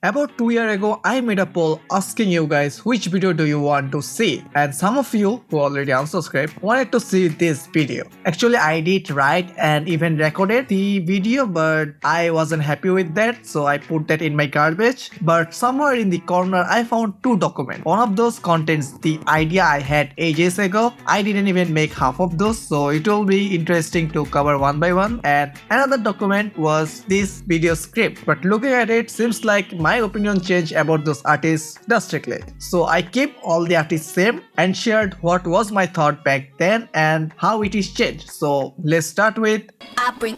About 2 years ago, I made a poll asking you guys which video do you want to see, and some of you who already unsubscribed wanted to see this video. Actually, I did write and even recorded the video, but I wasn't happy with that, so I put that in my garbage. But somewhere in the corner, I found 2 documents. One of those contains the idea I had ages ago. I didn't even make half of those, so it will be interesting to cover one by one. And another document was this video script, but looking at it, seems like my opinion changed about those artists drastically. So I kept all the artists same and shared what was my thought back then and how it is changed. So let's start with I bring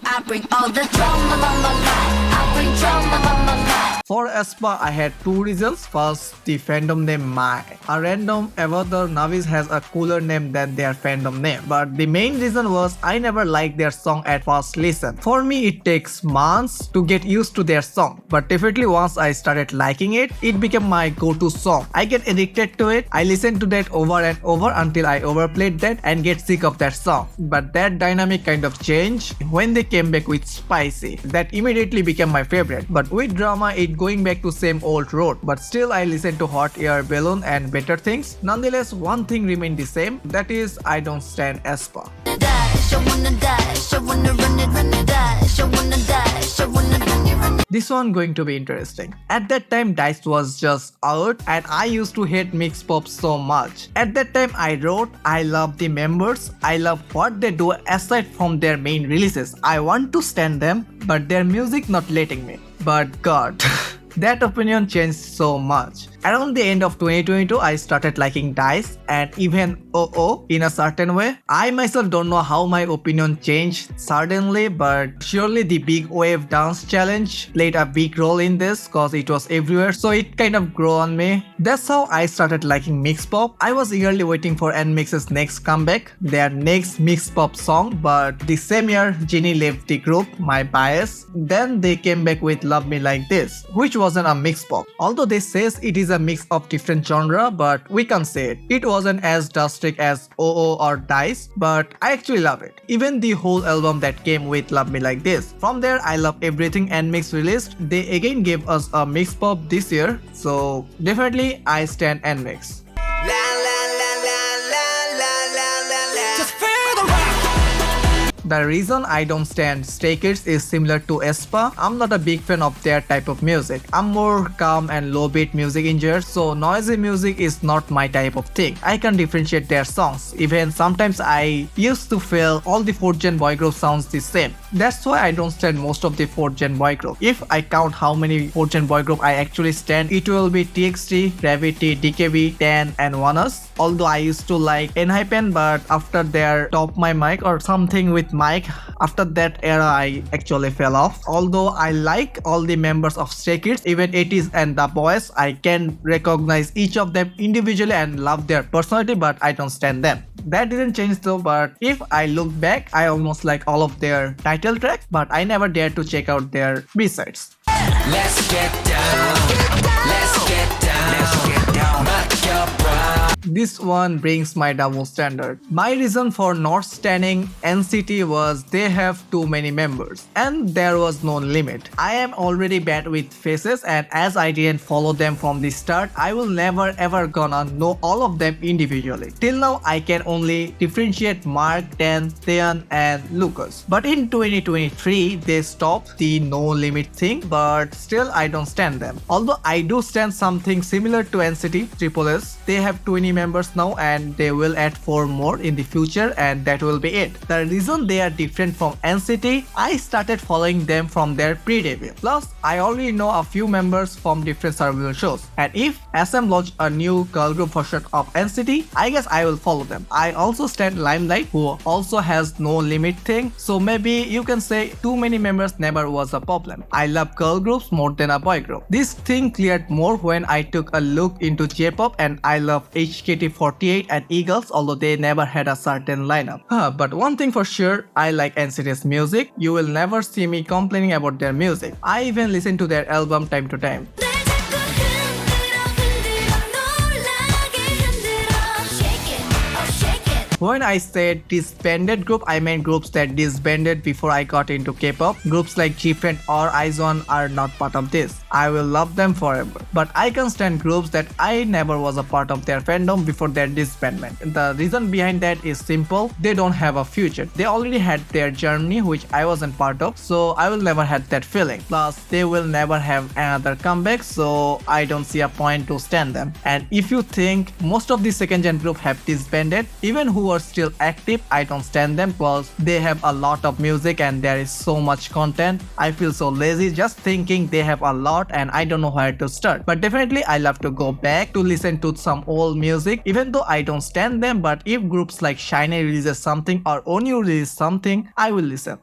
all the drama on my life. I bring drama on my life. For Aespa, I had 2 reasons. First, the fandom name Mai. A random avatar Navis has a cooler name than their fandom name. But the main reason was I never liked their song at first listen. For me, it takes months to get used to their song. But definitely once I started liking it, it became my go-to song. I get addicted to it. I listen to that over and over until I overplayed that and get sick of that song. But that dynamic kind of changed when they came back with SPICY. That immediately became my favorite. But with drama, it going back to same old road, but still I listen to Hot Air Balloon and better things. Nonetheless, one thing remained the same, that is I don't stand Aespa. This one going to be interesting. At that time, Dice was just out and I used to hate mixed pop so much. At that time, I wrote, I love the members, I love what they do aside from their main releases. I want to stand them, but their music not letting me. But God, that opinion changed so much. Around the end of 2022, I started liking Dice and even OO in a certain way. I myself don't know how my opinion changed suddenly, but surely the big wave dance challenge played a big role in this cause it was everywhere, so it kind of grew on me. That's how I started liking mixed pop. I was eagerly waiting for Nmixx's next comeback, their next mixed pop song, but the same year SHINee left the group, my bias. Then they came back with Love Me Like This, which wasn't a mixed pop. Although they says it is a mix of different genre, but we can't say it. It wasn't as drastic as OO or Dice, but I actually love it. Even the whole album that came with Love Me Like This. From there, I love everything Nmixx released. They again gave us a mixed pop this year, so definitely I stand Nmixx. The reason I don't stand Stray Kids is similar to Aespa. I'm not a big fan of their type of music. I'm more calm and low beat music enjoyer, so noisy music is not my type of thing. I can differentiate their songs. Even sometimes I used to feel all the 4th gen boy group sounds the same. That's why I don't stand most of the 4th gen boy group. If I count how many 4th gen boy group I actually stand, it will be TXT, Gravity, DKB, Ten and ONEUS. Although I used to like ENHYPEN, but after their Top My Mic or something with Mike, after that era I actually fell off. Although I like all the members of Stray Kids, even 80s and the boys, I can recognize each of them individually and love their personality, but I don't stand them. That didn't change though, but if I look back, I almost like all of their title tracks, but I never dared to check out their B-sides. Let's get down. Let's get down. Let's get down. Rock your bra. This one brings my double standard. My reason for not standing NCT was they have too many members and there was no limit. I am already bad with faces, and as I didn't follow them from the start, I will never ever gonna know all of them individually. Till now, I can only differentiate Mark, Dan, Taeyeon and Lucas. But in 2023, they stopped the no limit thing, but still I don't stand them. Although I do stand something similar to NCT, SSS. They have 20 members now and they will add 4 more in the future, and that will be it. The reason they are different from NCT, I started following them from their pre-debut. Plus, I already know a few members from different survival shows, and if SM launch a new girl group version of NCT, I guess I will follow them. I also stand Limelight, who also has no limit thing, so maybe you can say too many members never was a problem. I love girl groups more than a boy group. This thing cleared more when I took a look into J-pop, and I love HKT48 and Eagles, although they never had a certain lineup. But one thing for sure, I like NCT's music. You will never see me complaining about their music. I even listen to their album time to time. When I said disbanded group, I meant groups that disbanded before I got into K-pop. Groups like GFriend or IZ*ONE are not part of this. I will love them forever. But I can stand groups that I never was a part of their fandom before their disbandment. The reason behind that is simple. They don't have a future. They already had their journey, which I wasn't part of, so I will never had that feeling. Plus, they will never have another comeback, so I don't see a point to stand them. And if you think most of the second gen group have disbanded, even who are still active, I don't stand them because they have a lot of music and there is so much content. I feel so lazy just thinking they have a lot and I don't know where to start. But definitely I love to go back to listen to some old music, even though I don't stand them. But if groups like SHINee releases something or Onyu releases something, I will listen.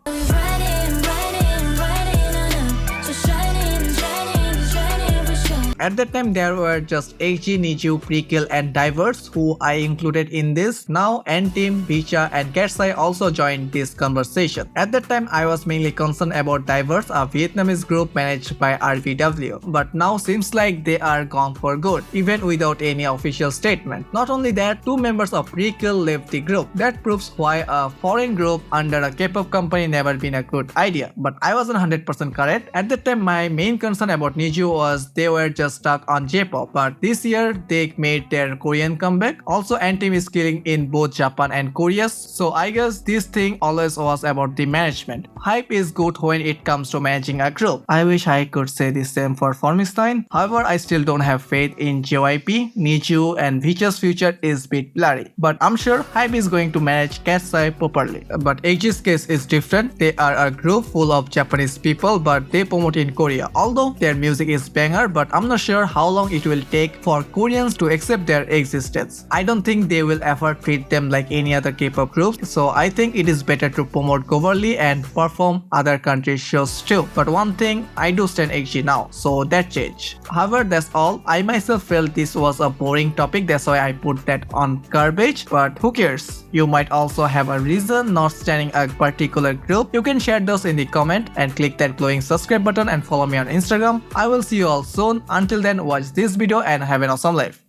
At that time, there were just Itzy, Niju, Prequel, and Divers who I included in this. Now, N-Team, Bicha, and Jessi also joined this conversation. At that time, I was mainly concerned about Divers, a Vietnamese group managed by RVW. But now seems like they are gone for good, even without any official statement. Not only that, 2 members of Prequel left the group. That proves why a foreign group under a Kpop company never been a good idea. But I wasn't 100% correct. At that time, my main concern about Niju was they were just stuck on J-pop, but this year they made their Korean comeback. Also, N-Team is killing in both Japan and Korea, so I guess this thing always was about the management. Hype is good when it comes to managing a group. I wish I could say the same for Formystein. However, I still don't have faith in JYP, Niju, and Vicha's future is bit blurry. But I'm sure Hype is going to manage Jessi properly. But Itzy's case is different. They are a group full of Japanese people, but they promote in Korea. Although their music is banger, but I'm not sure how long it will take for Koreans to accept their existence. I don't think they will ever treat them like any other K-pop group, so I think it is better to promote globally and perform other countries' shows too. But one thing, I do stand Itzy now, so that changed. However, that's all. I myself felt this was a boring topic, that's why I put that on garbage, but who cares? You might also have a reason not standing a particular group. You can share those in the comment and click that glowing subscribe button and follow me on Instagram. I will see you all soon. Until then, watch this video and have an awesome life.